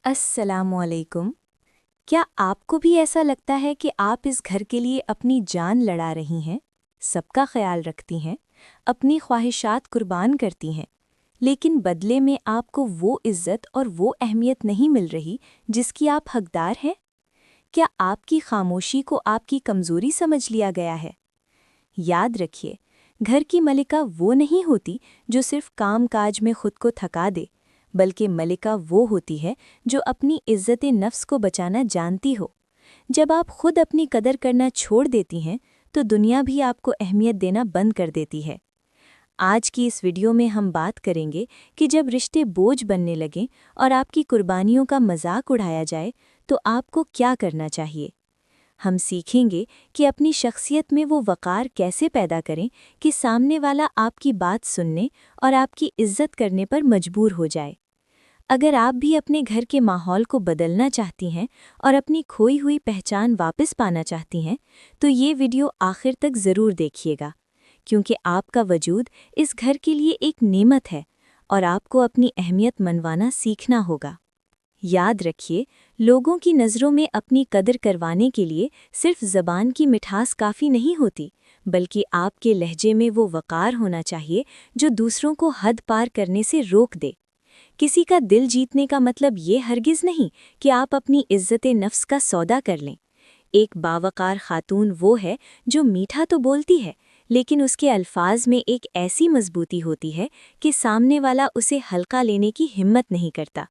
अस्सलामुअलैकुम। क्या आपको भी ऐसा लगता है कि आप इस घर के लिए अपनी जान लड़ा रही हैं, सबका ख्याल रखती हैं, अपनी ख्वाहिशात कुर्बान करती हैं, लेकिन बदले में आपको वो इज्जत और वो अहमियत नहीं मिल रही जिसकी आप हकदार हैं? क्या आपकी खामोशी को आपकी कमज़ोरी समझ लिया गया है? याद रखिए, घर की मलिका वो नहीं होती जो सिर्फ काम काज में खुद को थका दे, बल्कि मलिका वो होती है जो अपनी इज्जत नफ्स को बचाना जानती हो। जब आप खुद अपनी कदर करना छोड़ देती हैं, तो दुनिया भी आपको अहमियत देना बंद कर देती है। आज की इस वीडियो में हम बात करेंगे कि जब रिश्ते बोझ बनने लगें और आपकी कुर्बानियों का मजाक उड़ाया जाए, तो आपको क्या करना चाहिए। हम सीखेंगे कि अपनी शख्सियत में वो वक़ार कैसे पैदा करें कि सामने वाला आपकी बात सुनने और आपकी इज्जत करने पर मजबूर हो जाए। अगर आप भी अपने घर के माहौल को बदलना चाहती हैं और अपनी खोई हुई पहचान वापस पाना चाहती हैं, तो ये वीडियो आखिर तक ज़रूर देखिएगा, क्योंकि आपका वजूद इस घर के लिए एक नेमत है और आपको अपनी अहमियत मनवाना सीखना होगा। याद रखिए, लोगों की नज़रों में अपनी कदर करवाने के लिए सिर्फ ज़बान की मिठास काफ़ी नहीं होती, बल्कि आपके लहजे में वो वक़ार होना चाहिए जो दूसरों को हद पार करने से रोक दे। किसी का दिल जीतने का मतलब ये हरगिज़ नहीं कि आप अपनी इज्जत नफ्स का सौदा कर लें। एक बावकार खातून वो है जो मीठा तो बोलती है, लेकिन उसके अल्फाज में एक ऐसी मजबूती होती है कि सामने वाला उसे हल्का लेने की हिम्मत नहीं करता।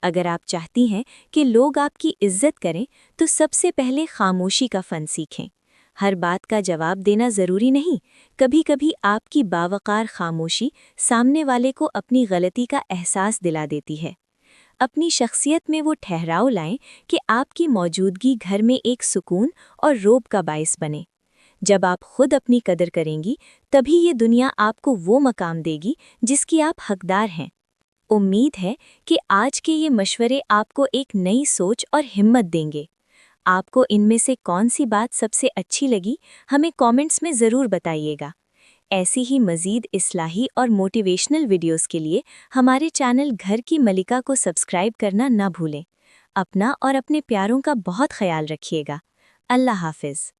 अगर आप चाहती हैं कि लोग आपकी इज्जत करें, तो सबसे पहले खामोशी का फ़न सीखें। हर बात का जवाब देना ज़रूरी नहीं, कभी-कभी आपकी बावकार खामोशी सामने वाले को अपनी गलती का एहसास दिला देती है। अपनी शख्सियत में वो ठहराव लाएं कि आपकी मौजूदगी घर में एक सुकून और रोब का बायस बने। जब आप खुद अपनी कदर करेंगी, तभी ये दुनिया आपको वो मकाम देगी जिसकी आप हकदार हैं। उम्मीद है कि आज के ये मशवरे आपको एक नई सोच और हिम्मत देंगे। आपको इनमें से कौन सी बात सबसे अच्छी लगी, हमें कमेंट्स में ज़रूर बताइएगा। ऐसी ही मज़ीद इस्लाही और मोटिवेशनल वीडियोस के लिए हमारे चैनल घर की मलिका को सब्सक्राइब करना ना भूलें। अपना और अपने प्यारों का बहुत ख्याल रखिएगा। अल्लाह हाफ़िज़।